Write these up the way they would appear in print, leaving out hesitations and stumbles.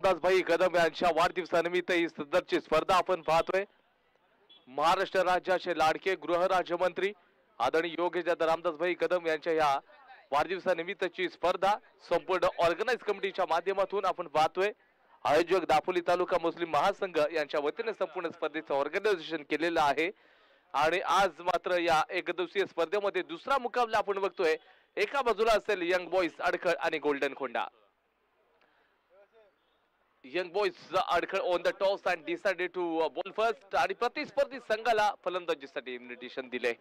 रामदासभाई कदम यांच्या वाढदिवसानिमित्त ही सदरची स्पर्धा आपण पाहतोय। महाराष्ट्र राज्याचे लाडके गृहराज्यमंत्री आदरणीय योगेश रामदासभाई कदम यांच्या या वाढदिवसानिमित्तची स्पर्धा संपूर्ण ऑर्गनाइज कमिटीच्या माध्यमातून आपण पाहतोय। आयोजक दापोली तालुका मुस्लिम महासंघ यांच्या वतीने संपूर्ण स्पर्धेचं ऑर्गनायझेशन केलेलं आहे आणि आज मात्र या एकदिवसीय स्पर्धेमध्ये दुसरा मुकाबला आपण बघतोय। एका बाजूला असेल यंग बॉयज अडखळ आणि गोल्डन खोंडा। यंग बॉयज अडखळ on the toss and decided to bowl first आणि प्रतिस्पर्धी संघाला फलंदाजीसाठी इन्व्हिटेशन दिले।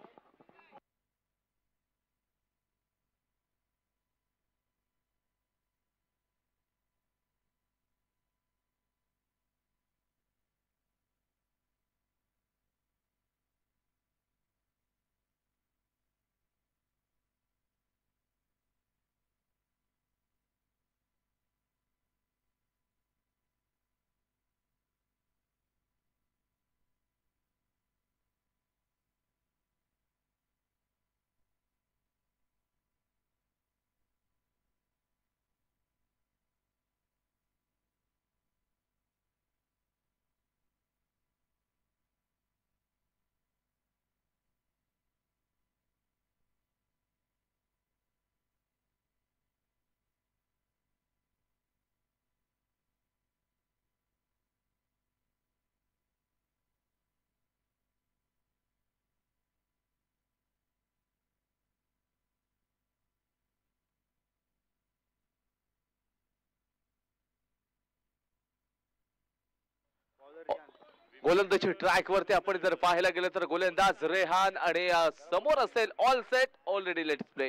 गोलंदाजी ट्रॅक वरती आपण जर पाहायला गेलं तर गोलंदाज रेहान आणि समोर असेल all set already let's play.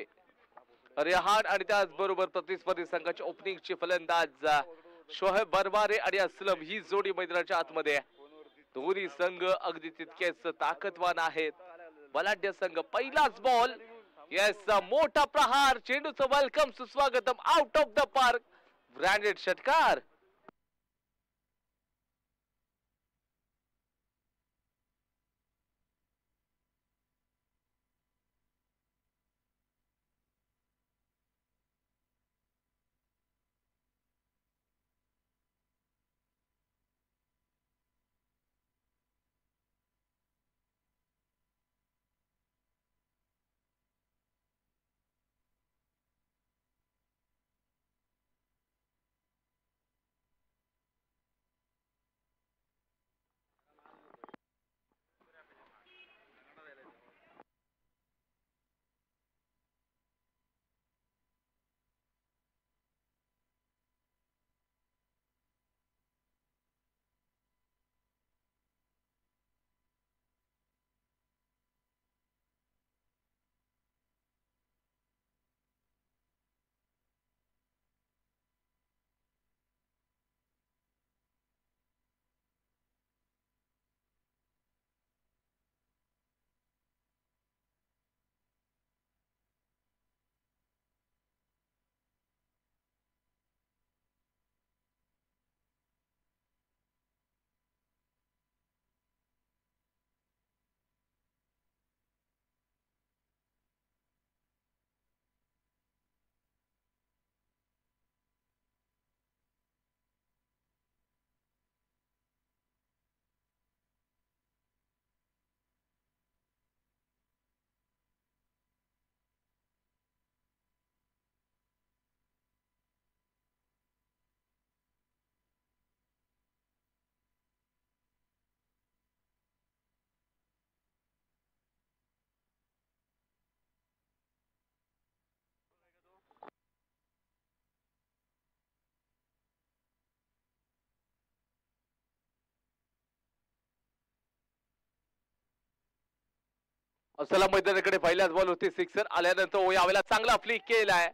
Rehan आणि त्याचबरोबर प्रतिस्पर्धी संघाच्या ओपनिंगचे फलंदाज शोहेब बरबारे आणि असलम ही जोडी मैदानाच्या आतमध्ये। दोन्ही संघ अगदी तितकेच ताकदवान आहेत। बलाढ्य संघ पहिलाच बॉल येस मोठा प्रहार चेंडूचं वेलकम सुस्वागतम out of the park branded षटकार। असला मैदानाकडे पहिल्याच बॉल होती सिक्सर आल्यानंतर यावेळेला चांगला फ्लिक केलाय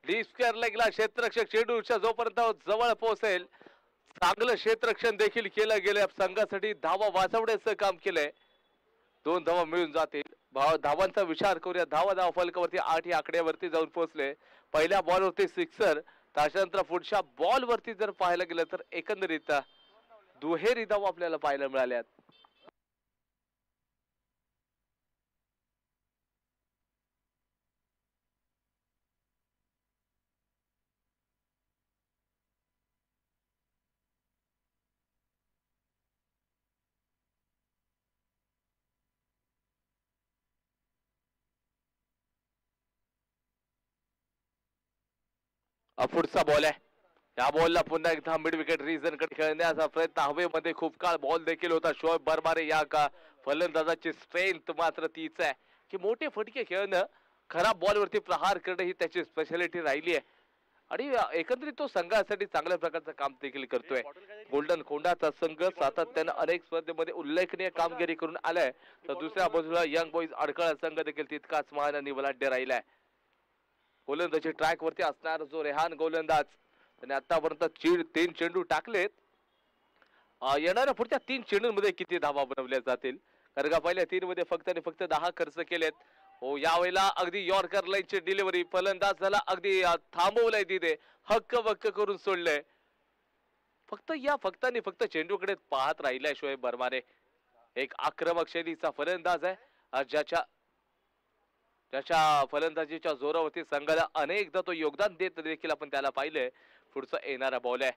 डीप स्क्वेअर लेगला क्षेत्ररक्षक चेंडूच्या जोपर्यंत जवळ पोहोचेल चांगलं क्षेत्ररक्षण देखील केलं गेलं संघासाठी धावा वाचवण्याचं काम केलंय। 2 धावा मिळून जातील धावांचा विचार करूया। धावा फलकावरती 8 या आकड्यावरती जाऊन पोहोचले। पहिल्या बॉलवरती सिक्सर त्याच्यानंतर पुढच्या बॉलवरती जर पाहायला गेलं तर एकंदरीत दुहेरी धावा आपल्याला पाहायला मिळाल्यात। पुढचा बॉल आहे. या बॉलला पुन्हा एकदा मिड विकेट रिजन कडे खेळण्याचा प्रयत्न, हवेमध्ये खूप काळ बॉल देखील होता. शोएब बरमारे या का फलंदाजाची स्ट्रेंथ मात्र तीच आहे की मोठे फटके खेळणं, खराब बॉलवरती प्रहार करणं ही त्याची स्पेशालिटी राहिली आहे. आणि एकंदरीत तो संघासाठी चांगल्या प्रकारचं काम देखील करतोय. गोल्डन कोंडाचा संघ सातत्यानं अनेक स्पर्धेमध्ये उल्लेखनीय कामगिरी करून आलाय, तर दुसऱ्या बाजूला यंग बॉईज अडकळा संघ देखील तितकाच महान आणि बलाढ्य राहिलाय. गोलंदाजी ट्रॅक वरती असणार जो रेहान गोलंदाज, त्याने आतापर्यंत 3 चेंडू टाकलेत. येणाऱ्या पुढच्या 3 चेंडूंमध्ये किती धावा बनवल्या जातील, कारण का पहिल्या 3 मध्ये फक्त आणि फक्त 10 खर्च केलेत. हो, यावेळेला अगदी यॉर्कर लाईनची डिलिव्हरी, फलंदाजाला अगदी थांबवलंय तिथे, हक्क बक्क करून सोडलंय. फक्त आणि फक्त चेंडूकडे पाहत राहिलाय शोएब बरमारे. एक आक्रमक शैलीचा फलंदाज आहे, ज्याच्या फलंदाजीच्या जोरावरती संघाला अनेकदा तो योगदान देत देखील आपण त्याला पाहिलंय. पुढचा येणारा बॉल आहे,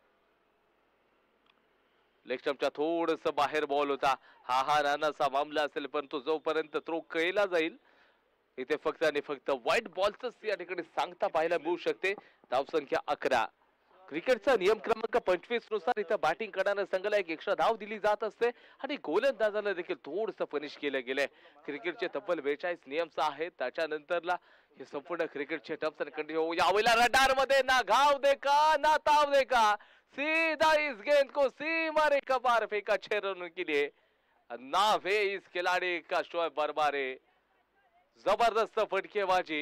लेग स्टंपच्या थोडस बाहेर बॉल होता. हा रानाचा मामला असेल, परंतु जोपर्यंत थ्रो केला जाईल इथे फक्त आणि फक्त व्हाईट बॉलच या ठिकाणी सांगता पाहायला मिळू शकते. धावसंख्या 11. क्रिकेटचा नियम क्रमांक 25 नुसार इथं बॅटिंग करणाऱ्या संघाला एक एक्स्ट्रा धाव दिली जात असते आणि गोलंदाजाला देखील थोडस पनिश केलं गेलंय. क्रिकेटचे तब्बल 42 नियम आहेत, त्याच्यानंतरला हे संपूर्ण क्रिकेटचे टर्म्स अँड कंडिशन. यावेळेला रडार मध्ये ना घाव देखा ना ताव देखा, सीधा इस गेंद को सीमा रेखा पार फेंका 6 रनों के लिए. नाम है इस खिलाड़ी का शोएब बरमारे. जबरदस्त फटकेबाजी,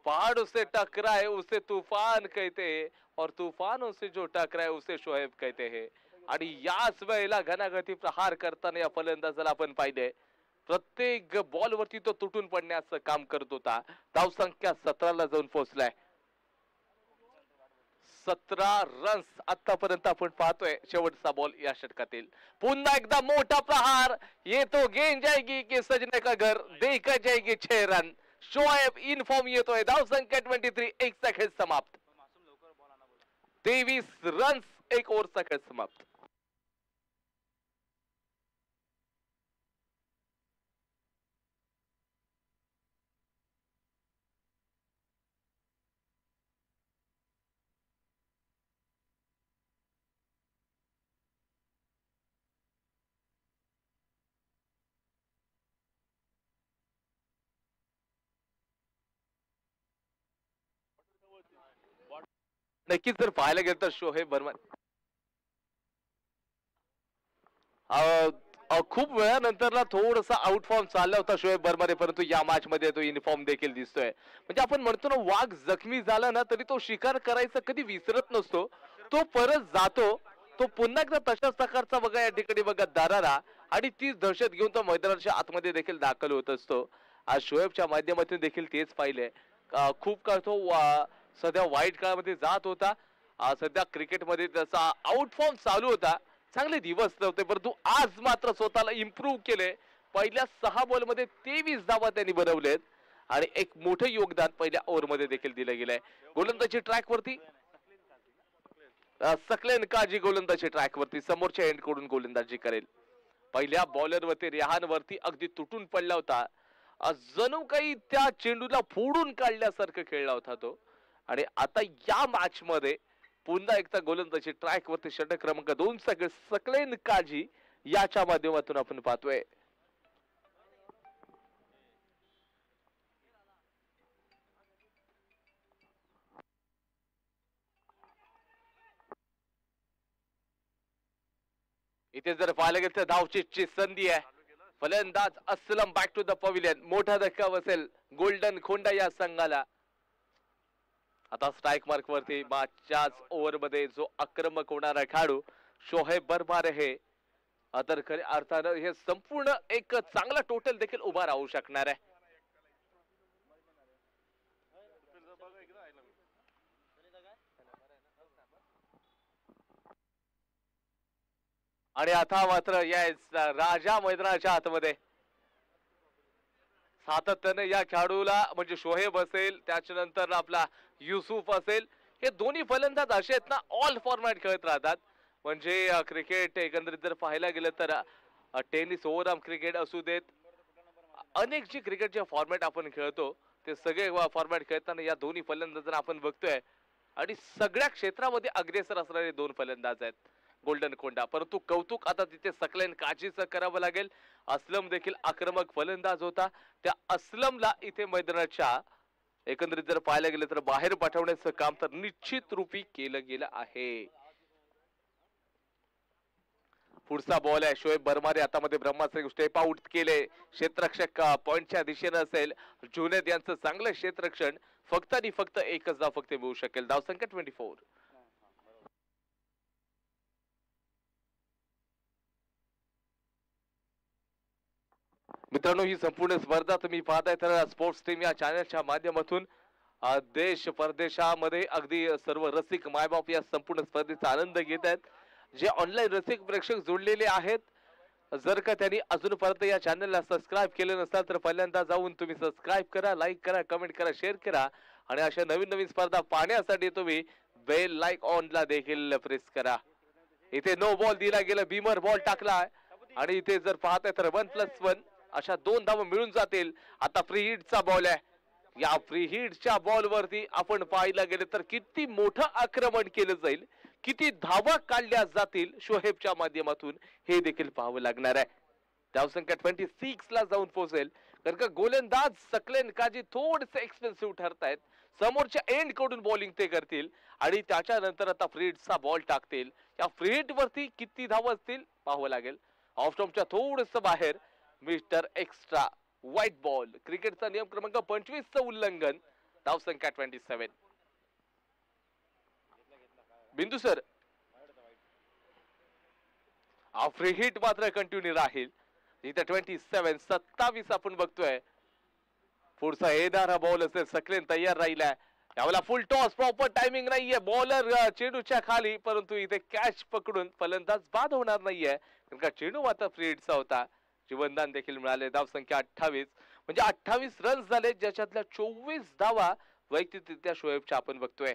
पहाड़ों से टकराए उसे तूफान कहते हैं और तूफानों से जो टकराए उसे शोएब कहते हैं. आणि याच वेळेला घनाघाती प्रहार करताना या फलंदाजाला आपण पाहिजे, प्रत्येक बॉल वरती तो तुटून पडण्याचं काम करत होता. धावसंख्या 17ला जाऊन पोहोचलाय. 17 रन्स आतापर्यंत आपण पाहतोय. शेवटचा बॉल या षटकातील, पुन्हा एकदा मोठा प्रहार, ये तो गेंद जाएगी की सजने का घर, देखा जाएगी 6 रन. शोएब इन फॉर्म येतोय. धावसंख्या 23, एक खेळ समाप्त. 23 रन्स, एक ओव्हरचा खेळ समाप्त. नक्कीच जर पाहायला गेलं तर शोएब बर्मन खूप वेळानंतरला थोडासा आउट फॉर्म चालला होता शोएब बर्मरे, परंतु या मॅच मध्ये तो युनिफॉर्म देखील दिसतोय. म्हणजे आपण म्हणतो ना, वाघ जखमी झाला ना तरी तो शिकार करायचं कधी विसरत नसतो, तो परत जातो. तो पुन्हा एकदा तशाच प्रकारचा बघा या ठिकाणी बघा दरारा, आणि तीच दहशत घेऊन तो मैदानाच्या आतमध्ये देखील दाखल होत असतो. आज शोएबच्या माध्यमातून देखील तेच पाहिले. खूप काळ तो सध्या वाईट काळामध्ये जात होता. सध्या क्रिकेटमध्ये त्याचा आउट फॉर्म चालू होता, चांगले दिवस नव्हते, परंतु आज मात्र स्वतःला इम्प्रूव्ह केले. पहिल्या 6 बॉल मध्ये 23 धावा त्यांनी बनवलेत आणि एक मोठं योगदान पहिल्या ओव्हर मध्ये देखील दिलं गेलंय. गोलंदाजी ट्रॅक वरती सकलेन काजी, गोलंदाजी ट्रॅक वरती समोरच्या एंड कडून गोलंदाजी करेल. पहिल्या बॉलर वरती रेहान वरती अगदी तुटून पडला होता, जणू काही त्या चेंडूला फोडून काढल्यासारखं खेळला होता तो. आणि आता या मॅच मध्ये पुन्हा एकदा गोलंदाजी ट्रॅक वरती षटक क्रमांक 2 सकलेन काजी याच्या माध्यमातून आपण पाहतोय. इथे जर पाहायला गेलं तर धावचीची संधी आहे. फलंदाज Aslam back to the pavilion. मोठा धक्का बसेल गोल्डन खोंडा या संघाला. आता स्ट्राइक मार्क वरती मागच्याच ओव्हर मध्ये जो आक्रमक होणारा खेळाडू शोएब बरमारे आहे, तर खऱ्या अर्थानं हे संपूर्ण एक चांगला टोटल देखील उभा राहू शकणार आहे. आणि आता मात्र या राजा मैदानाच्या आतमध्ये सातत्याने या खेळाडूला, म्हणजे शोएब असेल, त्याच्यानंतर आपला युसुफ असेल, हे दोन्ही फलंदाज असे आहेत ना, ऑल फॉर्मॅट खेळत राहतात. म्हणजे क्रिकेट एकंदरीत जर पाहायला गेलं तर टेनिस ओव्हरआर्म क्रिकेट असू देत, अनेक जे क्रिकेटचे फॉर्मॅट आपण खेळतो ते सगळे फॉर्मॅट खेळताना या दोन्ही फलंदाजांना आपण बघतोय आणि सगळ्या क्षेत्रामध्ये अग्रेसर असणारे दोन फलंदाज आहेत गोल्डन कोंडा. परंतु कौतुक आता तिथे सकलेन काजीचं करावं लागेल. असलम देखील आक्रमक फलंदाज होता. त्या असलमला इथे मैदानाच्या एकंदरीत जर पाहायला गेलं तर बाहेर पाठवण्याचं काम तर निश्चित रूपी केलं गेलं आहे. पुढचा बॉल आहे शोएब बर्मारे हातामध्ये ब्रह्मास्त्र स्टेप आउट केले. क्षेत्ररक्षक पॉइंटच्या दिशेने असेल. जुनेद यांचं चांगलं क्षेत्ररक्षण. फक्त आणि फक्त एकच धाव फक्त मिळू शकेल. धावसंख्या 24. मित्रांनो ही संपूर्ण स्पर्धा तुम्ही पाहताय तर स्पोर्ट्स टीम या चॅनलच्या माध्यमातून देश परदेशामध्ये अगदी सर्व रसिक मायबाप या संपूर्ण स्पर्धेचा आनंद घेत आहेत. जे ऑनलाईन रसिक प्रेक्षक जोडलेले आहेत, जर का त्यांनी अजूनपर्यंत या चॅनलला सबस्क्राईब केलं नसाल तर पहिल्यांदा जाऊन तुम्ही सबस्क्राईब करा, लाईक करा, कमेंट करा, शेअर करा आणि अशा नवीन नवीन स्पर्धा पाहण्यासाठी तुम्ही बेल लाईक ऑनला देखील प्रेस करा. इथे नो बॉल दिला गेला, बीमर बॉल टाकला आणि इथे जर पाहताय तर 1+1 अशा 2 धावा मिळून जातील. आता फ्री हिटचा बॉल आहे. या फ्री हिटच्या बॉल वरती आपण पाहायला गेले तर किती मोठं आक्रमण केलं जाईल, किती धावा काढल्या जातील शोहेबच्या माध्यमातून हे देखील पाहावं लागणार आहे. धावसंख्या 26 ला जाऊन पोहोचेल. कारण का गोलंदाज सकलेन काजी थोडेसे एक्सपेन्सिव्ह ठरतायत. समोरच्या एंड कडून बॉलिंग ते करतील आणि त्याच्यानंतर आता फ्री हिटचा बॉल टाकतील. या फ्री हिट वरती किती धावा असतील पाहावं लागेल. ऑफ स्टंपच्या थोडस बाहेर मिस्टर एक्स्ट्रा व्हाईट बॉल. क्रिकेटचा नियम क्रमांक 25 चं उल्लंघन. धावसंख्या 27. बिंदू सर फ्री हिट मात्र कंटिन्यू राहील. इथे 27 आपण बघतोय. पुढचा येणारा बॉल असेल. सकलेन तयार राहिलाय. यावेळेला फुल टॉस प्रॉपर टायमिंग नाहीये. बॉलर चेंडूच्या खाली, परंतु इथे कॅच पकडून फलंदाज बाद होणार नाहीये कारण का चेंडू मात्र फ्री हिटचा होता. जीवनदान देखील मिळाले. धावसंख्या 28 म्हणजे 28 रन्स झाले, ज्याच्यातल्या 24 धावा वैयक्तिकरित्या शोएबच्या आपण बघतोय.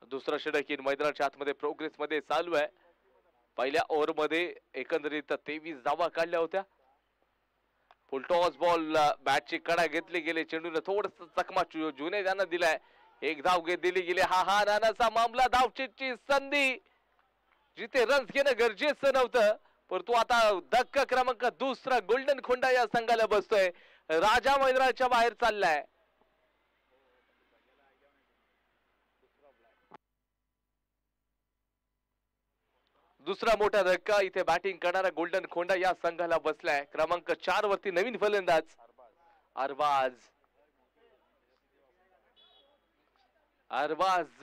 दुसरा षटक मैदानाच्या आतमध्ये प्रोग्रेस मध्ये चालू आहे. पहिल्या ओव्हर मध्ये एकंदरीत 23 धावा काढल्या होत्या. फुल टॉस बॉल बॅटची कडा घेतली गेली. चेंडूने थोडस चकमा जुने यांना दिलाय. एक धाव दिली गेली. हा नानाचा मामला. धावचीची संधी जिथे रन्स घेणं गरजेचं नव्हतं, परंतु आता धक्का क्रमांक दुसरा गोल्डन खोंडा या संघाला बसतोय. राजा मैदानाच्या बाहेर चाललाय. दुसरा मोठा धक्का इथे बॅटिंग करणारा गोल्डन खोंडा या संघाला बसलाय. क्रमांक 4 वरती नवीन फलंदाज अरबाज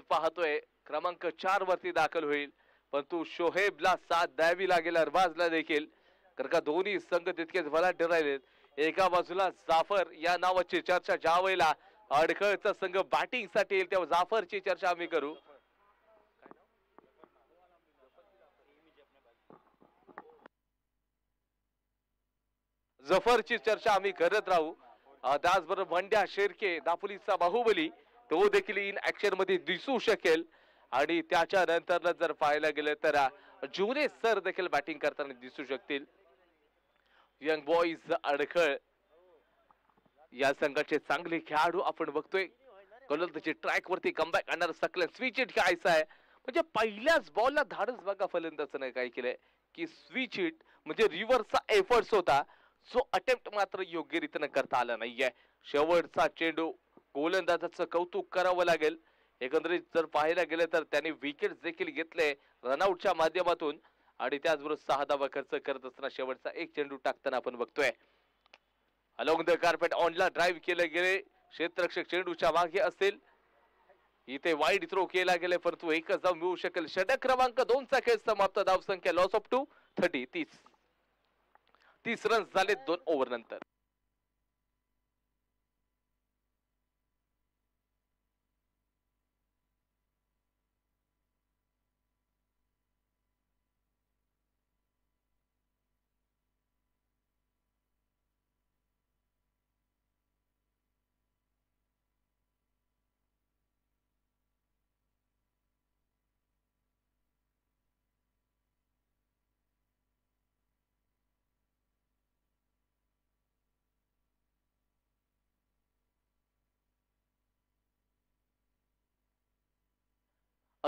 पाहतोय क्रमांक 4 वरती दाखल होईल. परंतु शोहेबला साथ द्यावी लागेल अरबाजला देखील, कारण का दोन्ही संघ तितकेच बलाढ्य राहिलेत. एका बाजूला जाफर या नावाची चर्चा ज्या वेळेला अडखळचा संघ बॅटिंग साठी येईल तेव्हा जाफरची चर्चा आम्ही करू. जफरची चर्चा आम्ही करत राहू. त्याचबरोबर भंड्या शेरके दापोलीचा बाहुबली तो देखील इन ऍक्शन मध्ये दिसू शकेल. आणि त्याच्यानंतर जर पाहायला गेलं तर जुने सर देखील बॅटिंग करताना दिसू शकतील. यंग बॉईज अडखळ या संघाचे चांगले खेळाडू आपण बघतोय. गोलंदाजी ट्रॅक वरती कमबॅक आणणार सकलेन. स्विच हिट करायचा आहे म्हणजे पहिल्याच बॉलला धाडस बघा फलंदाजाने काय केलंय की स्विच हिट म्हणजे रिव्हर्सचा एफर्ट्स होता, जो अटेम्प्ट मात्र योग्य रीतीने करता आला नाहीये. शेवटचा चेंडू गोलंदाजाचं कौतुक करावं लागेल. एकंदरीत जर पाहायला गेलं तर त्यांनी विकेट देखील घेतले रनआउटच्या माध्यमातून आणि त्याचबरोबर 6 धावा खर्च करत असताना शेवटचा एक चेंडू टाकताना आपण बघतोय. अलोंग द कार्पेट ऑनला ड्राईव्ह केले गेले. क्षेत्ररक्षक चेंडूच्या मागे असेल. इथे वाईड थ्रो केला गेला परंतु एकच धाव मिळू शकेल. षटक क्रमांक 2 चा खेळ समाप्त. धावसंख्या लॉस ऑफ 2 30 रन्स झाले 2 ओव्हर नंतर.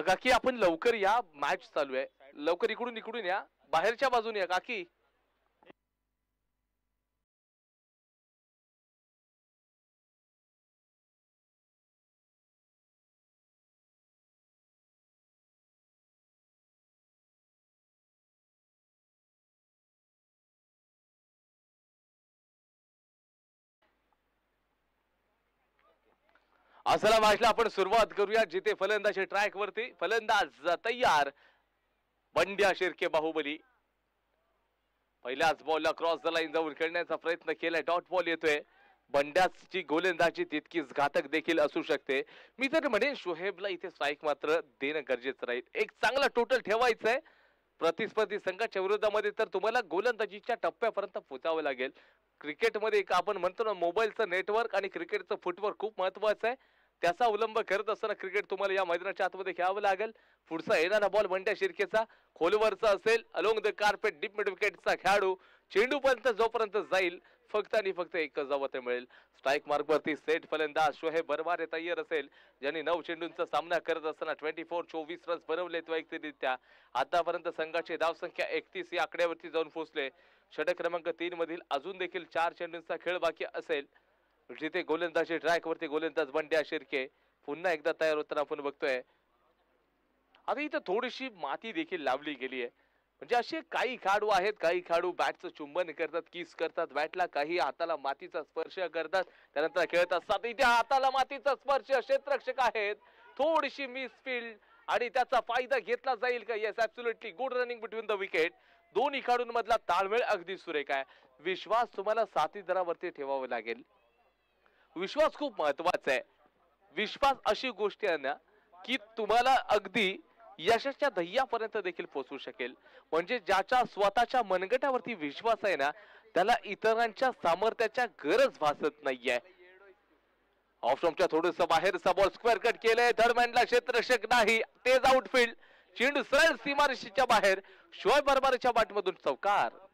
काकी आपण लवकर या, मॅच चालू आहे. लवकर इकडून या, बाहेरच्या बाजूने या काकी. असला मॅचला आपण सुरुवात करूया, जिथे फलंदाजी ट्रॅक वरती. फलंदाज तयार, बंड्या शिर्के बाहुबली. पहिल्याच बॉलला क्रॉस द लाईन जाऊन खेळण्याचा प्रयत्न केलाय. डॉट बॉल येतोय. बंड्याची गोलंदाजी तितकीच घातक देखील असू शकते. मी तर म्हणेन शोहेबला इथे स्ट्राईक मात्र देणं गरजेचं राहील. एक चांगला टोटल ठेवायचंय. प्रतिस्पर्धी संघाच्या विरोधामध्ये तर तुम्हाला गोलंदाजीच्या टप्प्यापर्यंत पोहोचावं लागेल. क्रिकेटमध्ये एक आपण म्हणतो ना, मोबाईलचं नेटवर्क आणि क्रिकेटचं फुटवर्क खूप महत्वाचं आहे. त्याचा अवलंब करत असताना क्रिकेट तुम्हाला या मैदानाच्या आतमध्ये खेळावं लागेल. पुढचा येणारा बॉल बंड्या शिर्केचा खोलवरचा असेल. Along the carpet deep mid विकेटचा खेळाडू चेंडू पर्यंत जोपर्यंत जाईल फक्त आणि फक्त एकच धावत मिळेल. स्ट्राईक मार्क वरती सेट फलंदाज शोहेब बरबारे तयार असेल, ज्यांनी 9 चेंडूंचा सामना करत असताना 24 रन्स बनवलेत वैयक्तिकरित्या. आतापर्यंत संघाची धावसंख्या 31 या आकड्यावरती जाऊन पोहोचले. षटक क्रमांक 3 मधील अजून देखील 4 चेंडूंचा खेळ बाकी असेल, जिथे गोलंदाजी ट्रॅक वरती गोलंदाज बंड्या शिर्के पुन्हा एकदा तयार होताना आपण बघतोय. आता इथं थोडीशी माती देखील लावली गेली आहे. म्हणजे असे काही खेळाडू आहेत, काही खेळाडू बॅटचं चुंबन करतात, किस करतात बॅटला, काही हाताला मातीचा स्पर्श करतात, त्यानंतर खेळत असतात. इथे हाताला मातीचा स्पर्श, क्षेत्ररक्षक आहेत, थोडीशी मिसफील्ड आणि त्याचा फायदा घेतला जाईल का? Yes, absolutely good running between the wicket. दोन्ही खेळाडूंमधला ताळमेळ अगदी सुरेख आहे. विश्वास तुम्हाला साथीदारावरती ठेवावा लागेल. विश्वास खूप महत्वाचा आहे. विश्वास अशी गोष्ट आहे ना की तुम्हाला अगदी यशाच्या ध्येयापर्यंत देखील पोहोचू शकेल. म्हणजे ज्याच्या स्वतःच्या मनगटावरती विश्वास आहे ना, त्याला इतरांच्या सामर्थ्याच्या गरज भासत नाहीये. ऑफ स्टंपच्या थोडस बाहेरचा बॉल स्क्वेअर कट केलंय. थर्डमॅनला क्षेत्ररक्षक नाही, तेज आउटफील्ड. चेंडू सरळ सीमारेषेच्या बाहेर. शोएब बरबारेच्या बॅटमधून चौकार.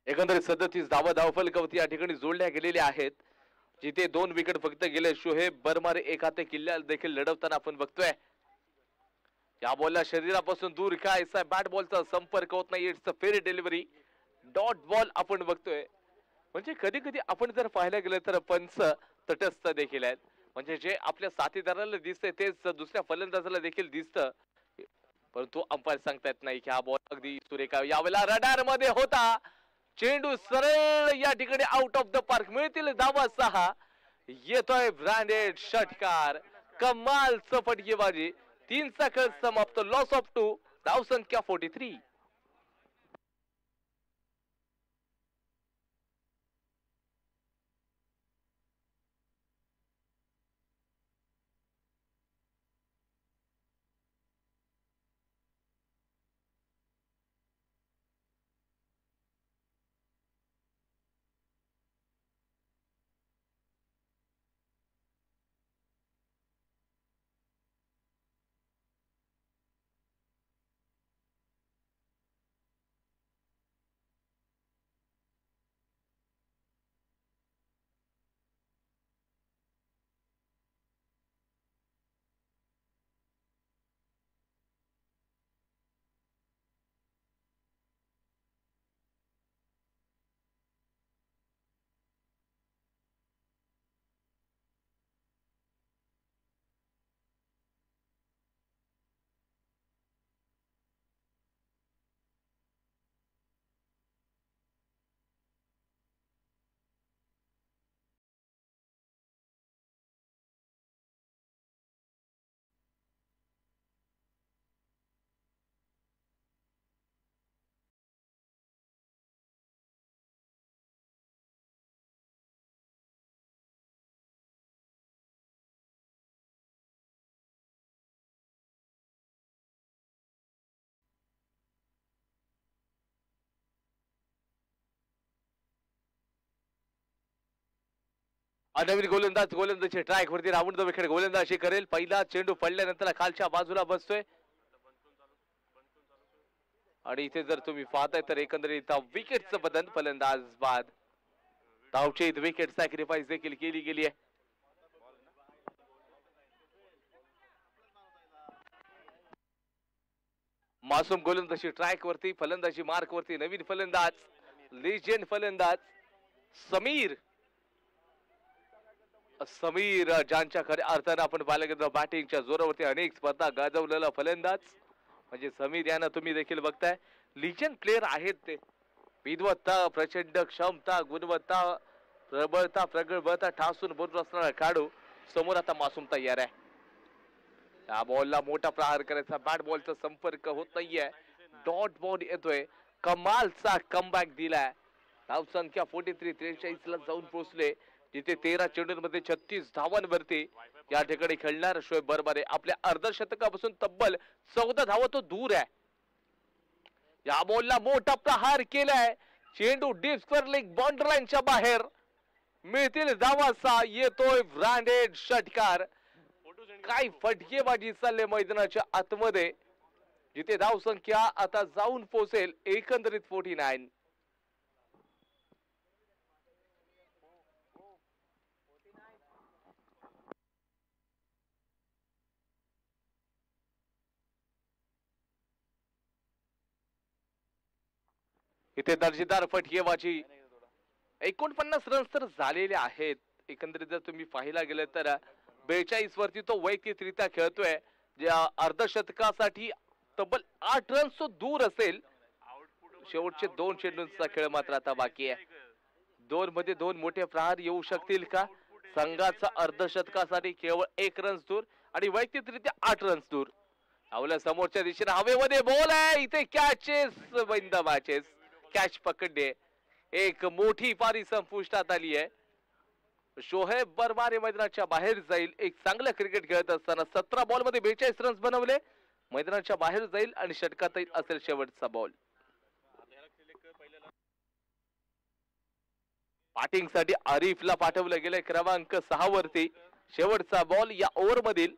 एकंदरीत 37 धावा धावफलकावरती या ठिकाणी जोडल्या गेलेल्या आहेत, जिथे 2 विकेट फक्त गेले. शोहेब बरमारे एक हाते किल्ला देखील लढवताना आपण बघतोय. या बॉलला शरीरापासून दूर खेळायचा, बॅट बॉलचा संपर्क होत नाही. It's a fiery delivery. Dot ball आपण बघतोय. म्हणजे कधी कधी आपण जर पाहायला गेलं तर पंच तटस्थ देखील आहेत. म्हणजे जे आपल्या साथीदाराला दिसतंय तेच दुसऱ्या फलंदाजाला देखील दिसतं, परंतु अंपायर सांगतायत नाही की हा बॉल अगदी सुरेख आहे. यावेळेला रडार मध्ये होता. चेंडू सरळ या ठिकाणी आउट ऑफ द पार्क. मिळतील धावा 6. येतोय ब्रँडेड षटकार. कमालचं फटकेबाजी. 3 चा खेळ समाप्त. Loss of 2. धावसंख्या 43. नवीन गोलंदाजी ट्रॅक वरती राऊंड द विकेट गोलंदाजी करेल. पहिला चेंडू पडल्यानंतर खालच्या बाजूला बसतोय आणि इथे जर तुम्ही पाहताय तर एकंदरीत विकेटचं बदल फलंदाज बाद. धावची विकेट सॅक्रिफाईस देखील केली गेली आहे. मासूम गोलंदाजी ट्रॅक वरती फलंदाजी मार्क वरती नवीन फलंदाज लिजेंड फलंदाज समीर ज्यांच्या खऱ्या अर्थानं आपण पाहिलं गेलं बॅटिंगच्या जोरावरती अनेक स्पर्धा गाजवलेला फलंदाज म्हणजे समीर यांना तुम्ही देखील बघताय. लिजंड प्लेअर आहेत ते. विद्वत्ता प्रचंड क्षमता गुणवत्ता प्रबळता प्रगल्भता ठासून बोलून असणारा खेळाडू समोर आता मासूम तयार आहे. या बॉलला मोठा प्रहार करायचा बॅट बॉलचा संपर्क होत नाहीये. डॉट बॉल येतोय. कमालचा कमबॅक दिलाय. धाव संख्या 43-43 ला जाऊन पोहोचले जिथे 13 चेंडूंमध्ये 36 धावांवरती या ठिकाणी खेळणार शोएब बरबारे आपल्या अर्धशतकापासून तब्बल 14 धावा तो दूर आहे. या बॉलला मोठा प्रहार केलाय. चेंडू डीप स्क्वेअर लेग बाउंड्री लाईनच्या बाहेर मिळतील धावाचा येतोय ब्रँडेड षटकार. काय फटकेबाजी चालले मैदानाच्या आतमध्ये जिथे धाव संख्या आता जाऊन पोहोचेल एकंदरीत 49. इथे दर्जेदार फटकेबाजी 49 रन्स तर झालेले आहेत. एकंदरीत जर तुम्ही पाहायला गेलं तर 42 वरती तो वैयक्तिकरित्या खेळतोय. ज्या अर्धशतकासाठी तब्बल 8 रन्स तो दूर असेल. शेवटचे 2 चेंडूंचा खेळ मात्र आता बाकी आहे. 2 मध्ये 2 मोठे प्रहार येऊ शकतील का? संघाचा अर्धशतकासाठी केवळ 1 रन्स दूर आणि वैयक्तिकरित्या 8 रन्स दूर. आवल्या समोरच्या दिशेने हवेमध्ये बॉल आहे. इथे कॅचेस बंद मॅचेस कॅच पकडणे. एक मोठी पारी संपुष्टात आली आहे. शोएब बरबारे मैदानाच्या बाहेर जाईल. एक चांगलं क्रिकेट खेळत असताना 17 बॉल मध्ये 42 रन्स बनवले. मैदानाच्या बाहेर जाईल आणि षटकात असेल शेवटचा बॉल. बॅटिंग साठी आरिफला पाठवलं गेलंय क्रमांक 6 वरती. शेवटचा बॉल या ओव्हर मधील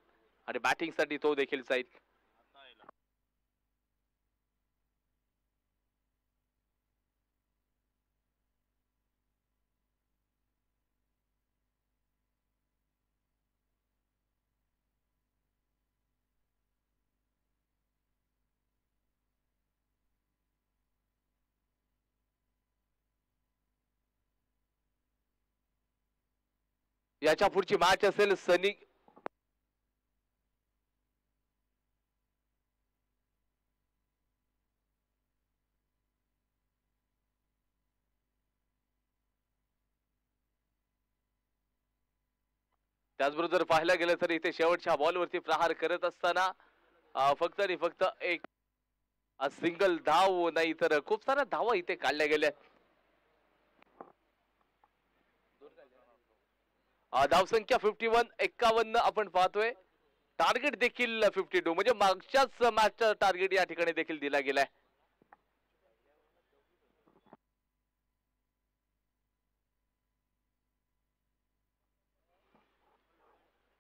आणि बॅटिंग साठी तो देखील जाईल. याच्या पुढची मॅच असेल सनी त्याचबरोबर जर पाहायला गेलं तर इथे शेवटच्या बॉलवरती प्रहार करत असताना फक्त आणि फक्त एक सिंगल धाव नाही तर खूप साऱ्या धावा इथे काढल्या गेल्या. धावसंख्या 51 आपण पाहतोय. टार्गेट देखील 52 म्हणजे मागच्याच मॅचचा टार्गेट या ठिकाणी देखील दिला गेलाय.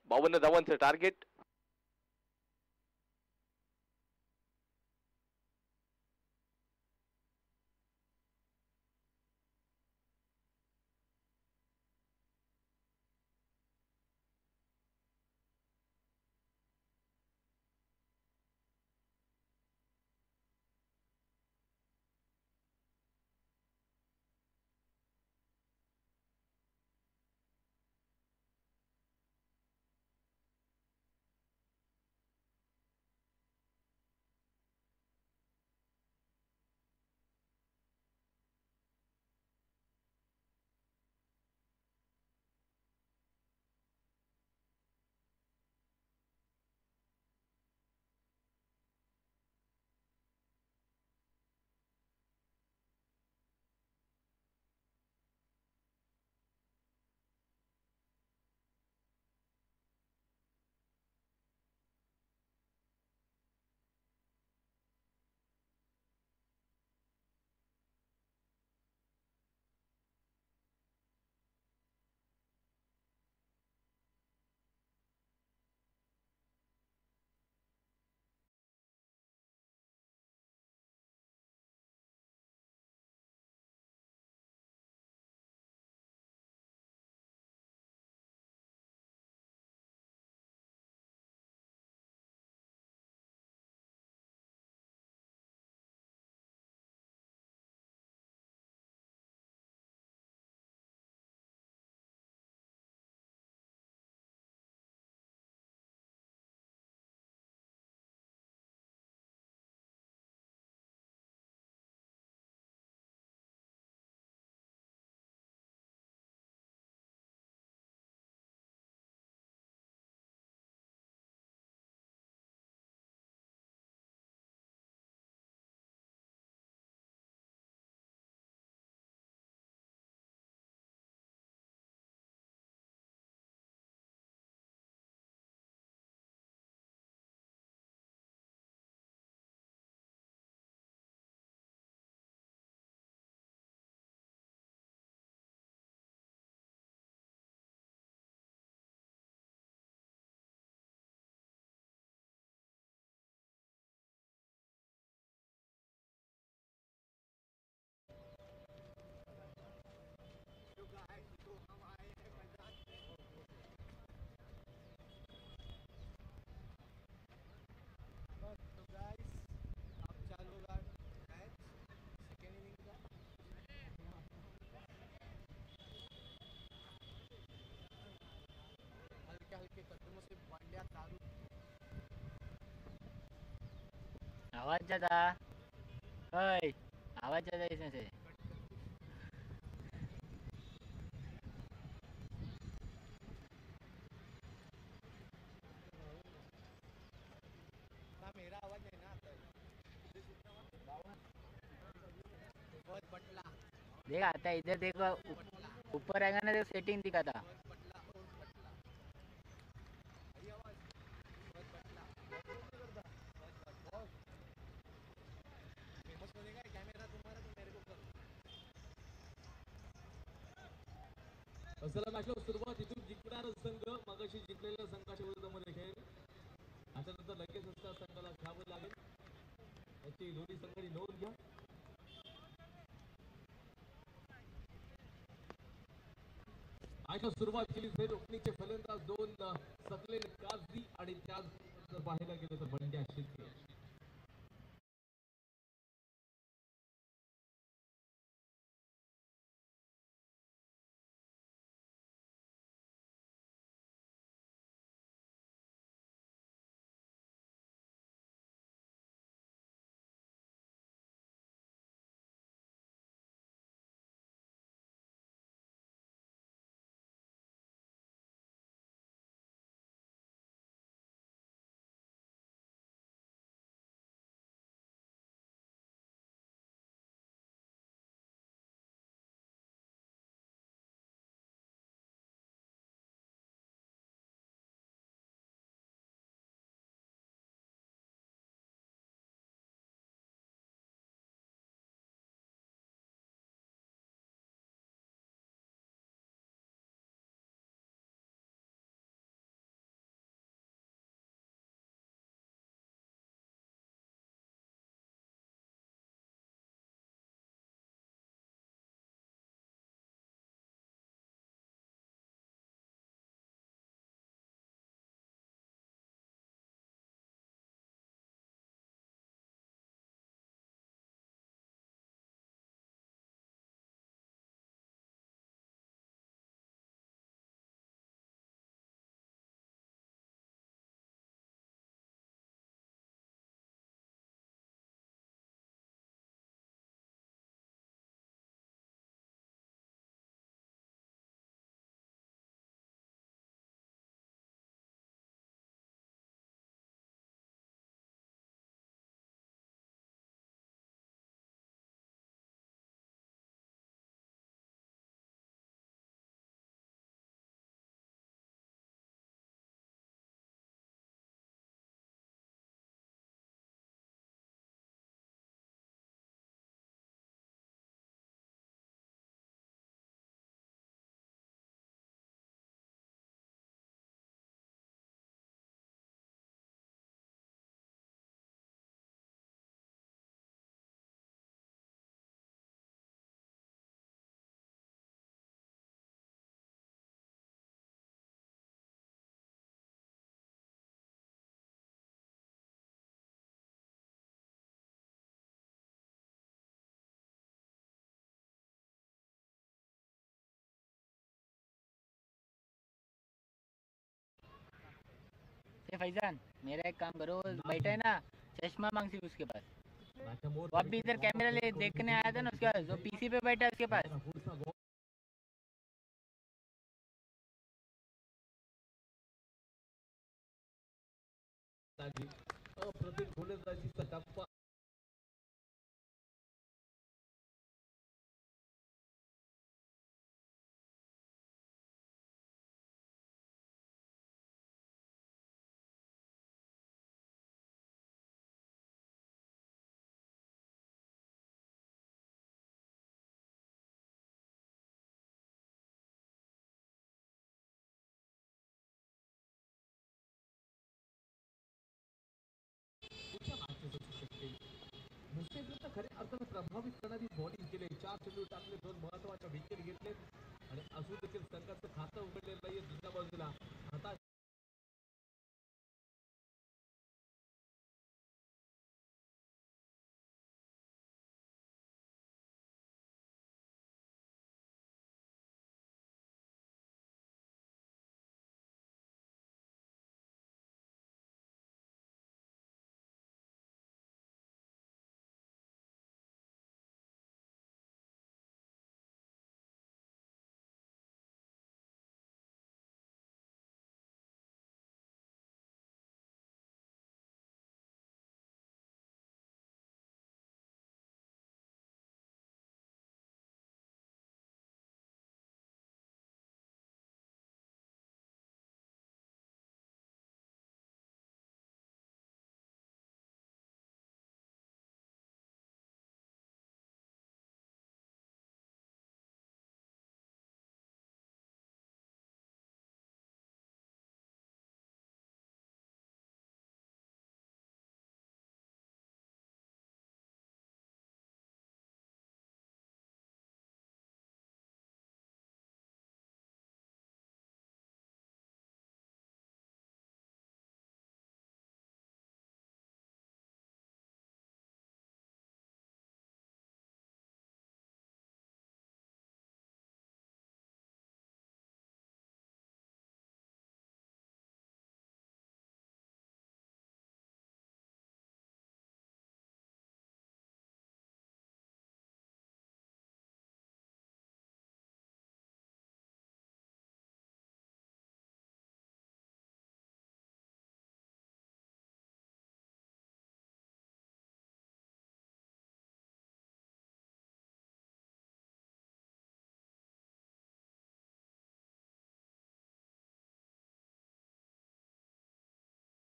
52 धावांचं टार्गेट. आवाज जाता ओए आवाज जाता इसमें से देख आता है इधर देखो ऊपर आएगा ना तो सेटिंग दिखाता असला मॅचला सुरुवात इथून जिंकणार संघ मगाशी जिंकलेल्या संघाच्या विरोधामध्ये खेळ त्याच्यानंतर लगेच असता संघाला घ्यावं लागेल याची दोन्ही संघांनी नोंद घ्या मॅचला सुरुवात केली झेल ओपनिंगचे फलंदाज दोन सकलेल काझी आणि त्याच पाहायला गेलं तर बंड्या शिंदे फैजान मेरा एक काम करो बैठा है ना चश्मा मांगसी उसके पास मॅचमोर वो अभी इधर कैमरा ले देखने आया था ना उसके पास जो पीसी पे बैठा है उसके पास पुढचा बॉल अप्रतिम गोलंदाजीचा टप्पा मुस्लिम खऱ्या अर्थानं प्रभावित करणारी बॉलिंग केली 4 चेंडू टाकले 2 महत्वाच्या विकेट घेतले आणि अजून देखील संघाचं खातं उघडलेलं नाहीये दुसऱ्या बाजूला आता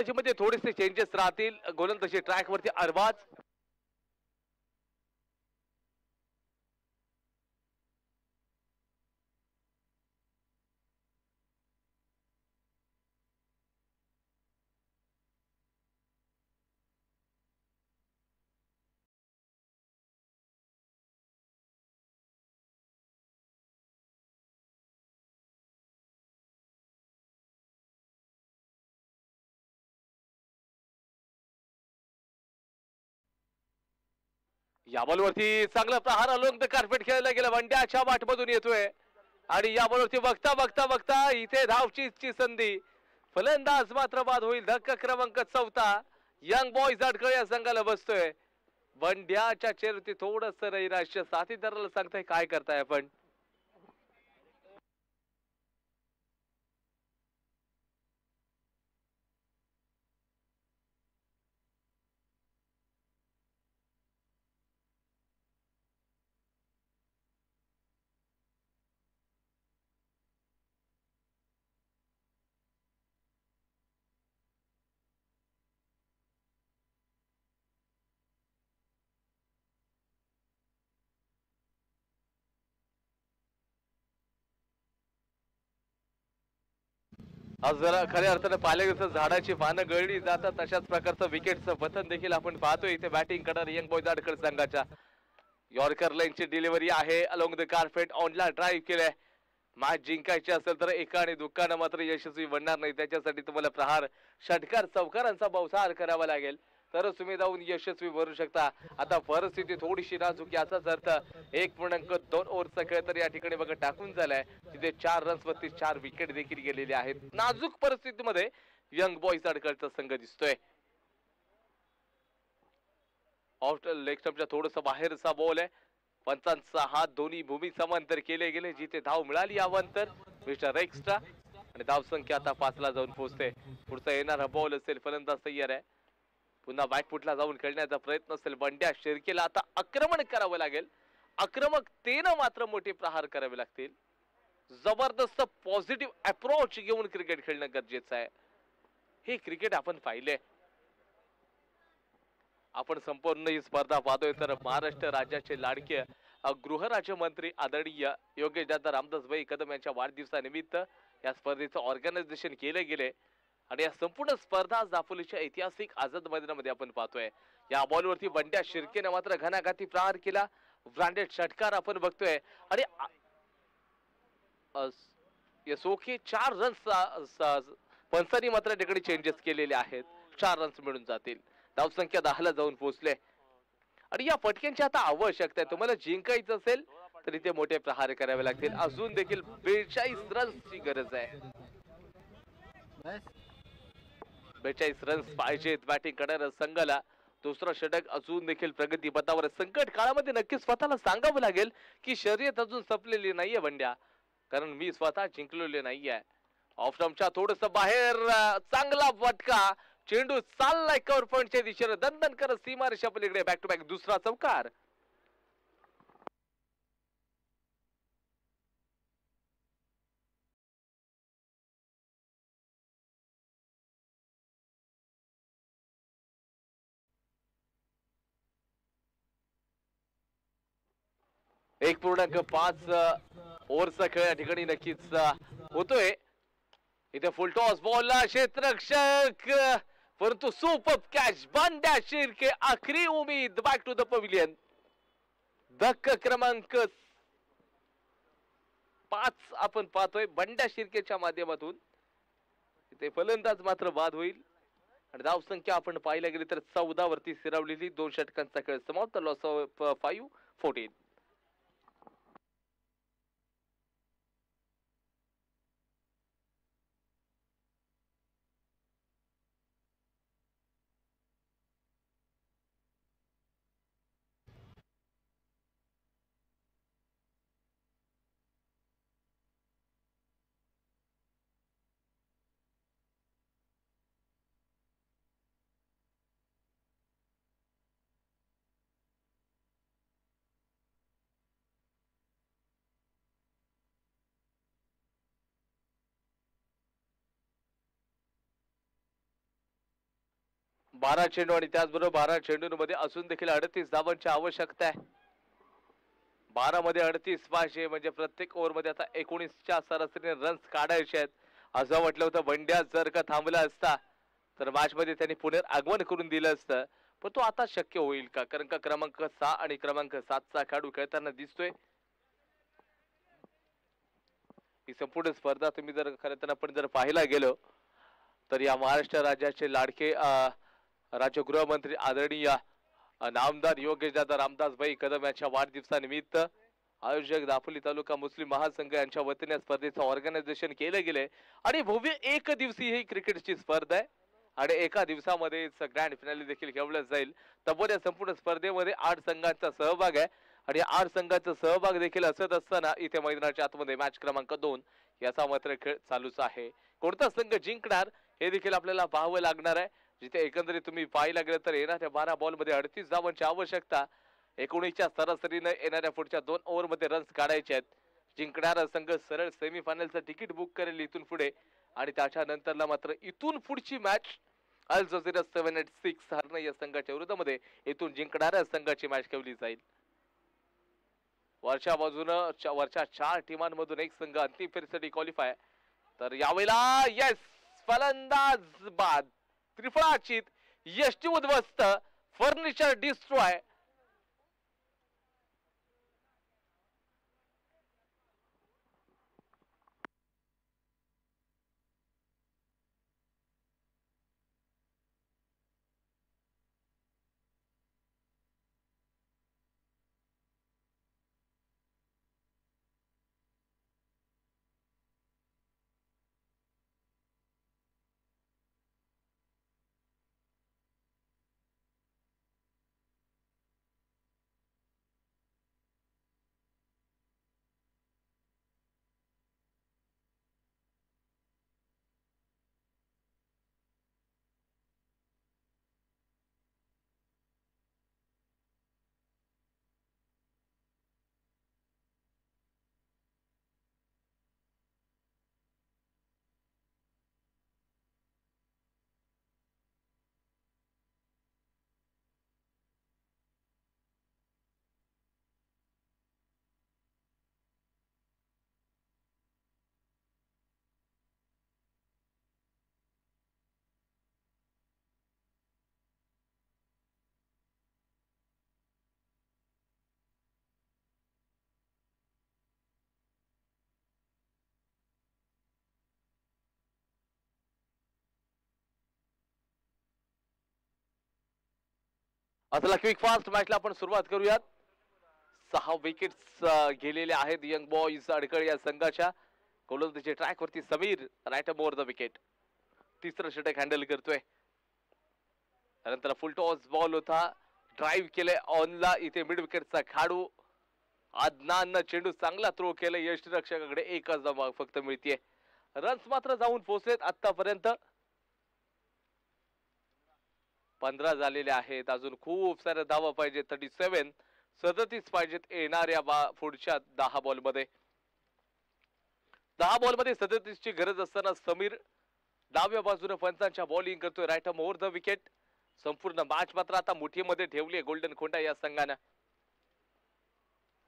मध्ये थोडेसे चेंजेस राहतील. गोलंदाजी ट्रॅक वरती अरबाज, या बॉलवरती चांगला प्रहार अलोंग द कार्पेट खेळला गेला. वंड्याच्या वाटमधून येतोय आणि या बॉलवरती बघता बघता बघता इथे धावचीची संधी. फलंदाज मात्र बाद होईल. धक्का क्रमांक 4 यंग बॉयज अडकळ या संघाला बसतोय. वंड्याच्या चेहऱ्यावरती थोडस नैराश्य. साथीदाराला सांगताय काय करताय आपण. आज जरा खऱ्या अर्थाने पाहिलं गेलं तर झाडाची पानं गळली जातात अशाच प्रकारचं विकेटचं पतन देखील आपण पाहतोय. इथे बॅटिंग करणार यंग बॉयज अडकळ संघाच्या. यॉर्कर लाईनची डिलिव्हरी आहे. अलोंग द कार्पेट ऑनला ड्राईव्ह केलाय. मॅच जिंकायची असेल तर एका आणि दुःखानं मात्र यशस्वी बनणार नाही. त्याच्यासाठी तुम्हाला प्रहार, षटकार, चौकारांचा बहुसार करावा लागेल तरच तुम्ही जाऊन यशस्वी बनू शकता. आता परिस्थिती थोडीशी नाजूक. याचाच अर्थ 1.2 ओव्हरचा खेळ तर या ठिकाणी बघा टाकून झालाय. तिथे 4 रन्स वरती 4 विकेट देखील गेलेले आहेत. नाजूक परिस्थितीमध्ये यंग बॉयज अडकळचा संघ दिसतोय. ऑफ लेग स्टंपच्या थोडस बाहेरचा बॉल आहे. पंचांचा हात दोन्ही भूमी समांतर केले गेले. जिथे धाव मिळाली यावंतर मिस्टर एक्स्ट्रा आणि धाव संख्या आता 5 ला जाऊन पोहोचते. पुढचा येणारा बॉल असेल. फलंदाज तयार आहे. पुन्हा बॅकफुटला जाऊन खेळण्याचा प्रयत्न असेल. बंड्या शिर्केला आता आक्रमण करावं लागेल. आक्रमकतेनं मात्र मोठे प्रहार करावे लागतील. जबरदस्त पॉझिटिव्ह अप्रोच घेऊन क्रिकेट खेळणं गरजेचं आहे. हे क्रिकेट आपण पाहिले. आपण संपूर्ण ही स्पर्धा पाहतोय तर महाराष्ट्र राज्याचे लाडके गृहराज्यमंत्री आदरणीय योगेश दादा रामदासभाई कदम यांच्या वाढदिवसानिमित्त या स्पर्धेचं ऑर्गनायझेशन केले गेले आणि या संपूर्ण स्पर्धा दापोलीच्या ऐतिहासिक आझाद मैदानामध्ये आपण पाहतोय. या बॉलवरती बंड्या शिर्केने मात्र घणाघाती प्रहार केला. ब्रँडेड षटकार आपण बघतोय आणि यसोखे 4 रन्स पंचांनी मात्र ठिकाणी चेंजेस केलेले आहेत. 4 रन्स मिळून जातील. धावसंख्या 10 ला जाऊन पोहोचले आणि या फटक्यांची आता आवश्यकता आहे. तुम्हाला जिंकायचं असेल तर इथे मोठे प्रहार करावे लागतील. अजून देखील 42 रन्सची गरज आहे. 42 रन्स पाहिजेत बॅटिंग करणाऱ्या संघाला. दुसरा षटक अजून देखील प्रगती पथावर. संकट काळामध्ये नक्कीच स्वतःला सांगावं लागेल की शर्यत अजून संपलेली नाहीये बंड्या, कारण मी स्वतः जिंकलेले नाहीये. ऑफ स्टंपच्या थोडस बाहेर चांगला फटका. चेंडू चाललाय कव्हर पॉइंटच्या दिशेने. दणदण करत सीमारेषा पलीकडे. बॅक टू बॅक दुसरा चौकार. एक 1.5 ओव्हरचा खेळ या ठिकाणी नक्कीच होतोय. इथे फुल टॉस बॉलला क्षेत्ररक्षक, परंतु सुपर कॅच. बंड्या शिर्के आखरी उमेद. Back to the pavilion. धक्का क्रमांक 5 आपण पाहतोय बंड्या शिर्केच्या माध्यमातून. इथे फलंदाज मात्र बाद होईल आणि धाव संख्या आपण पाहायला गेली तर 14 वरती स्थिरावलेली. 2 षटकांचा खेळ समाप्त. Loss of 5-14. 12 चेंडू आणि त्याचबरोबर 12 चेंडूंमध्ये असून देखील 38 धावांची आवश्यकता आहे. 12 मध्ये 38 पाहिजे म्हणजे प्रत्येक ओव्हर मध्ये आता 19च्या सरासरीने रन्स काढायचे आहेत. असं म्हटलं होतं बंड्या जर का थांबला असता तर मॅच मध्ये त्यांनी पुनरागमन करून दिलं असतं, पण तो आता शक्य होईल का? कारण का क्रमांक 6 आणि क्रमांक 7 चा खेळाडू खेळताना दिसतोय. ही संपूर्ण स्पर्धा तुम्ही जर खरं तर आपण जर पाहायला गेलो तर या महाराष्ट्र राज्याचे लाडके राज्य गृहमंत्री आदरणीय नामदार योगेश दादा रामदास भाई कदम यांच्या वाढदिवसानिमित्त आयोजक दापोली तालुका मुस्लिम महासंघ यांच्या वतीने स्पर्धेचं ऑर्गनायझेशन केलं गेलंय आणि भव्य एक दिवसीय ही क्रिकेटची स्पर्धा आहे आणि एका दिवसामध्ये ग्रँड फिनाले देखील खेळवलं जाईल. तब्बल या संपूर्ण स्पर्धेमध्ये 8 संघांचा सहभाग आहे आणि 8 संघांचा सहभाग देखील असत असताना इथे मैदानाच्या आतमध्ये मॅच क्रमांक 2 याचा मात्र खेळ चालूच आहे. कोणता संघ जिंकणार हे देखील आपल्याला पाहावं लागणार आहे. जिथे एकंदरीत तुम्ही पाहायला गेलं तर येणाऱ्या 12 बॉल मध्ये 38 धावांची आवश्यकता, 19च्या सरासरीने येणाऱ्या पुढच्या 2 ओव्हर मध्ये रन्स काढायचे आहेत. जिंकणारा संघ सरळ सेमीफायनलचं तिकीट बुक करेल इथून पुढे आणि त्याच्यानंतरला मात्र इथून पुढची मॅच अल जझीरा 786 हरणं या संघाच्या विरोधामध्ये इथून जिंकणाऱ्या संघाची मॅच खेळली जाईल. वरच्या बाजूनं वरच्या 4 टीमांमधून एक संघ अंतिम फेरीसाठी क्वालिफाय. तर यावेळेला येस फलंदाज बाद त्रिफळाचीत यष्टी उद्ध्वस्त फर्निचर डिस्ट्रॉय. असला क्विक फास्ट मॅचला आपण सुरुवात करूयात. 6 विकेट्स गेलेले आहेत यंग बॉईज अडकळ या संघाच्या. गोलंदाजीच्या ट्रॅक वरती Sameer right over the wicket, तिसरं षटक हँडल करतोय. त्यानंतर फुल टॉस बॉल होता, ड्राईव्ह केले ऑनला. इथे मिड विकेटचा खेळाडू अदनान चेंडू चांगला थ्रो केला. यष्टीरक्षकाकडे एकच धाव फक्त मिळतीये. रन्स मात्र जाऊन पोहोचलेत आतापर्यंत 15 झालेले आहेत. अजून खूप साऱ्या धावा पाहिजेत. 37 पाहिजेत येणाऱ्या पुढच्या 10 बॉल मध्ये. 10 बॉल मध्ये 37 ची गरज असताना समीर डाव्या बाजूने पंचांच्या बॉलिंग करतोय राईट ओव्हर द विकेट. संपूर्ण मॅच मात्र आता मुठीमध्ये ठेवली गोल्डन खोंडा या संघानं.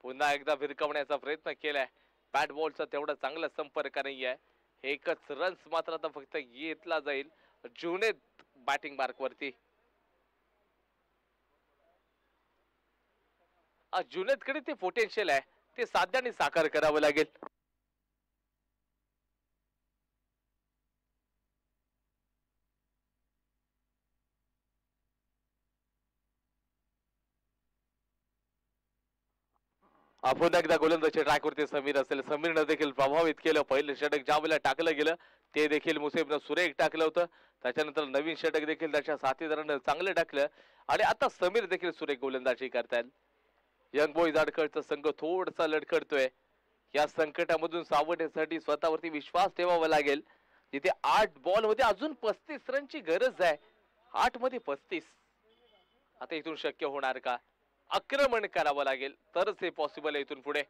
पुन्हा एकदा भिरकवण्याचा प्रयत्न केलाय. बॅट बॉलचा तेवढा चांगला संपर्क नाहीये. एकच रन्स मात्र आता फक्त घेतला जाईल जुनेद बॅटिंग मार्क वरती. जुनेद कडे ते पोटेन्शियल आहे, ते साध्याने साकार करावं लागेल. आपण एकदा गोलंदाजीच्या ट्रॅकवरती समीर असेल. समीरनं देखील प्रभावित केलं. पहिलं षटक ज्या वेळेला टाकलं गेलं ते देखील मुसेबनं सुरेख टाकलं होतं. त्याच्यानंतर नवीन षटक देखील त्याच्या साथीदारानं चांगलं टाकलं आणि आता समीर देखील सुरेख गोलंदाजी करतायत. यंग बॉईज अडकळचा संघ थोडासा लडखडतोय. या संकटामधून सावरण्यासाठी स्वतःवरती विश्वास ठेवावा लागेल. जिथे 8 बॉल मध्ये अजून 35 रनची गरज आहे. 8 मध्ये 35 आता इथून शक्य होणार का? आक्रमण करावं लागेल तरच हे पॉसिबल आहे इथून पुढे.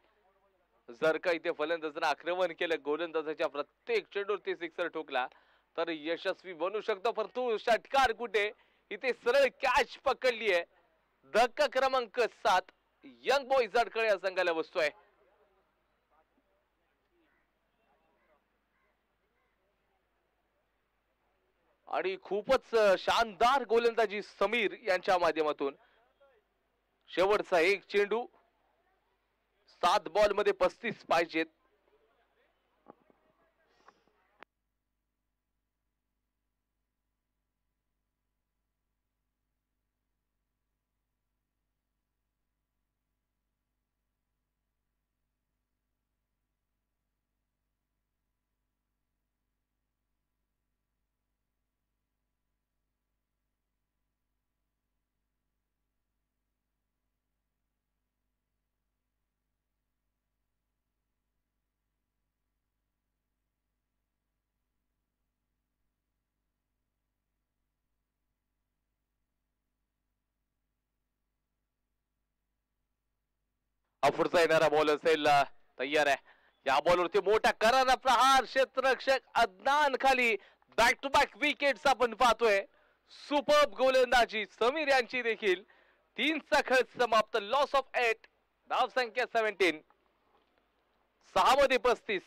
जर का इथे फलंदाजांना आक्रमण केलं, गोलंदाजाच्या प्रत्येक चेंडूवरती सिक्सर ठोकला तर यशस्वी बनू शकतो. परंतु षटकार कुठे इथे सरळ कॅच पकडली आहे. धक्का क्रमांक 7 यंग बॉईज अडकळे या संघाला बसतोय. आणि खूपच शानदार गोलंदाजी समीर यांच्या माध्यमातून. शेवटचा एक चेंडू 7 बॉल मध्ये 35 पाहिजेत. पुढचा येणारा बॉल असेल तयार आहे. या बॉलवरती मोठा करारा प्रहार. क्षेत्ररक्षक अदनान खाली. बॅक टू बॅक विकेट्स आपण पाहतोय. सुपर्ब गोलंदाजी समीर यांची देखील. 3चा खेळ समाप्त. Loss of 8. धाव संख्या 17. 6 मध्ये 35.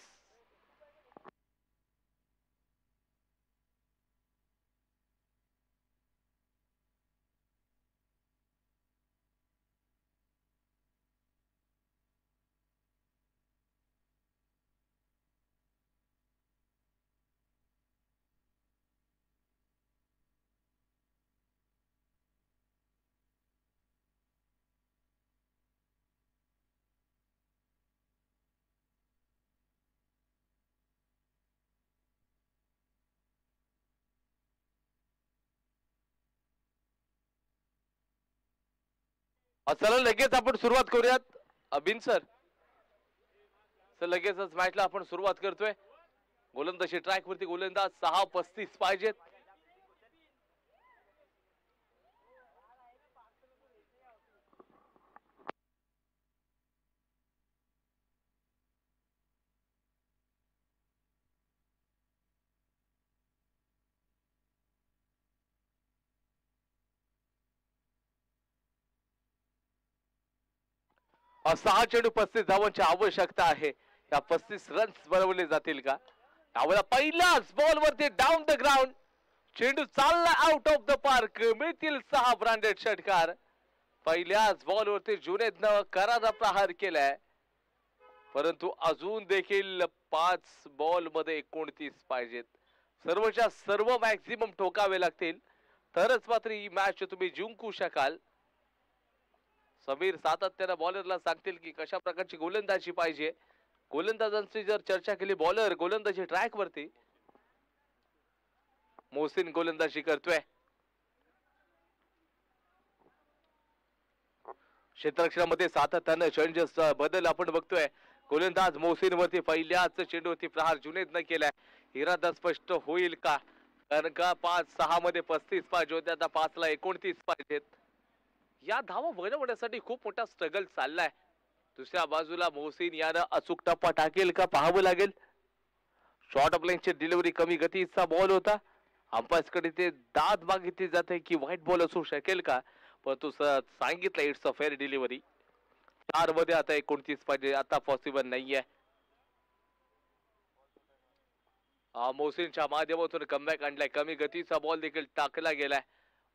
चला लगेच आपण सुरुवात करूयात. अबिन सर लगेचच मॅचला आपण सुरुवात करतोय. गोलंदाजी ट्रॅक वरती गोलंदाज 6:35 पाहिजेत. सहा चेंडू 35 धावांची आवश्यकता आहे. या 35 रन्स बनवले जातील का? त्यावेळेला पहिल्याच बॉल वरती डाऊन द ग्राउंड चेंडू चालला आउट ऑफ द पार्क. मिळतील 6 ब्रँडेड षटकार. पहिल्याच बॉल वरती जुनेदनं करारा प्रहार केलाय. परंतु अजून देखील 5 बॉल मध्ये 29 पाहिजेत. सर्वच्या सर्व मॅक्झिमम ठोकावे लागतील तरच मात्र ही मॅच तुम्ही जिंकू शकाल. समीर सातत्याने बॉलरला सांगतील की कशा प्रकारची गोलंदाजी पाहिजे. गोलंदाजांची जर चर्चा केली बॉलर गोलंदाजी ट्रॅक वरती. मोहसिन गोलंदाजी करतोय. क्षेत्ररक्षणामध्ये सातत्याने चेंजेस बदल आपण बघतोय. गोलंदाज मोहसिन वरती पहिल्याच चेंडूवरती प्रहार जुनेदनं केलाय. इरादा स्पष्ट होईल का? कारण का 5-6 मध्ये 35 पाहिजे होते, आता 5 ला 29 पाहिजेत. या धावा बनवण्यासाठी खूप मोठा स्ट्रगल चाललाय. दुसऱ्या बाजूला मोहसिन यानं अचूक टप्पा टाकेल का पाहावं लागेल. शॉर्ट ऑफ लाईनची डिलिव्हरी कमी गतीचा बॉल होता. अंपायर्स कडे ते दाद मागितली जाते की व्हाईट बॉल असू शकेल का, परंतु सांगितलं इट्स अ फेअर डिलिव्हरी. 4 मध्ये आता 29 पाहिजे, आता पॉसिबल नाहीये. मोहसिनच्या माध्यमातून कमबॅक आणलाय. कमी गतीचा बॉल देखील टाकला गेलाय.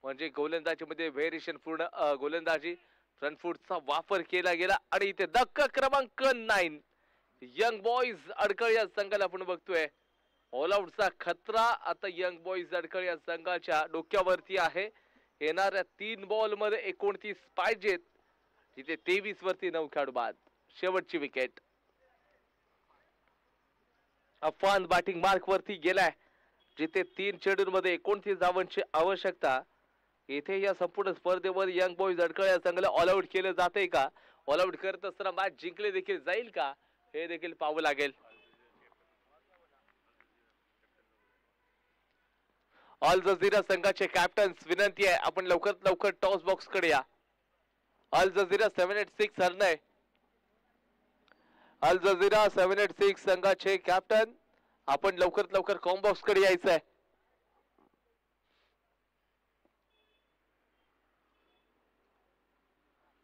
म्हणजे गोलंदाजी मध्ये व्हेरिएशन पूर्ण गोलंदाजी फ्रंट फूटचा वापर केला गेला. आणि इथे धक्का क्रमांक 9 यंग बॉईज अडकळ या संघाला आपण बघतोय. ऑल आउटचा खतरा आता यंग बॉईज अडकळ या संघाच्या डोक्यावरती आहे. येणाऱ्या 3 बॉल मध्ये 29 पाहिजेत. तिथे 23 वरती 9 खेळाडू बाद. शेवटची विकेट. अफवान बॅटिंग मार्क वरती गेलाय. जिथे 3 चेंडूंमध्ये 29 धावांची आवश्यकता. इथे या संपूर्ण स्पर्धेवर यंग बॉईज अडकळ या संघाला ऑल आउट केलं जाते का? ऑल आउट करत असताना मॅच जिंकले देखील जाईल का हे देखील पाहावं लागेल. अल जझीरा संघाचे कॅप्टन्स विनंती आहे आपण लवकरात लवकर टॉस बॉक्स कडे या. अल जझीरा 786 हरणे. अल जझीरा 786 संघाचे कॅप्टन आपण लवकरात लवकर कॉम बॉक्स कडे यायचं आहे.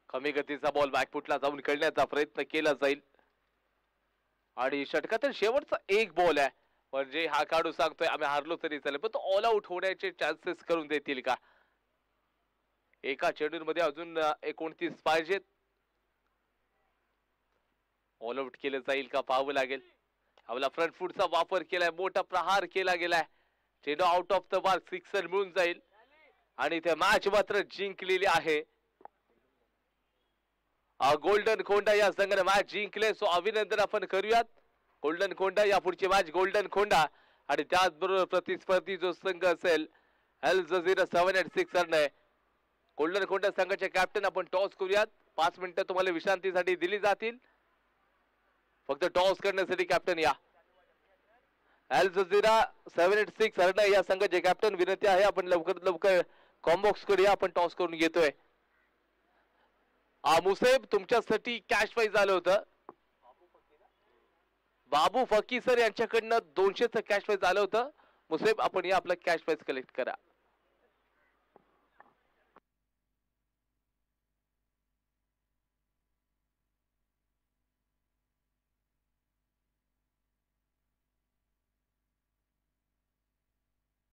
कमी गतीचा बॉल बॅकफुटला जाऊन खेळण्याचा प्रयत्न केला जाईल आणि षटकातील शेवटचा एक बॉल आहे म्हणजे हा खेळाडू सांगतोय आम्ही हारलो तरी चालेल पण तो ऑल आउट होण्याचे चान्सेस करून देतील का एका चेंडूमध्ये अजून 29 पाहिजेत ऑल आउट केलं जाईल का पाहावं लागेल आपला फ्रंट फूटचा वापर केलाय मोठा प्रहार केला गेलाय चेंडू out of the mark sixer मिळून जाईल आणि ते मॅच मात्र जिंकलेली आहे गोल्डन खोंडा या संघाने मॅच जिंकले सो अभिनंदन आपण करूयात गोल्डन खोंडा या पुढची मॅच गोल्डन खोंडा आणि त्याचबरोबर प्रतिस्पर्धी जो संघ असेल अल जझीरा 786 रन आहे गोल्डन खोंडा संघाचे कॅप्टन आपण टॉस करूयात 5 मिनिटं तुम्हाला विश्रांतीसाठी दिली जातील फक्त टॉस करण्यासाठी कॅप्टन या अल जझीरा 786 रन या संघाचे कॅप्टन विनंती आहे आपण लवकरात लवकर कॉम्बॉक्स कडे या आपण टॉस करून घेतोय मुसेब तुमच्यासाठी कॅश प्राइज आलं होतं बाबू फकी सर यांच्याकडनं 200चं कॅश प्राइज आलं होतं मुसेब आपण या आपलं कॅश प्राइज कलेक्ट करा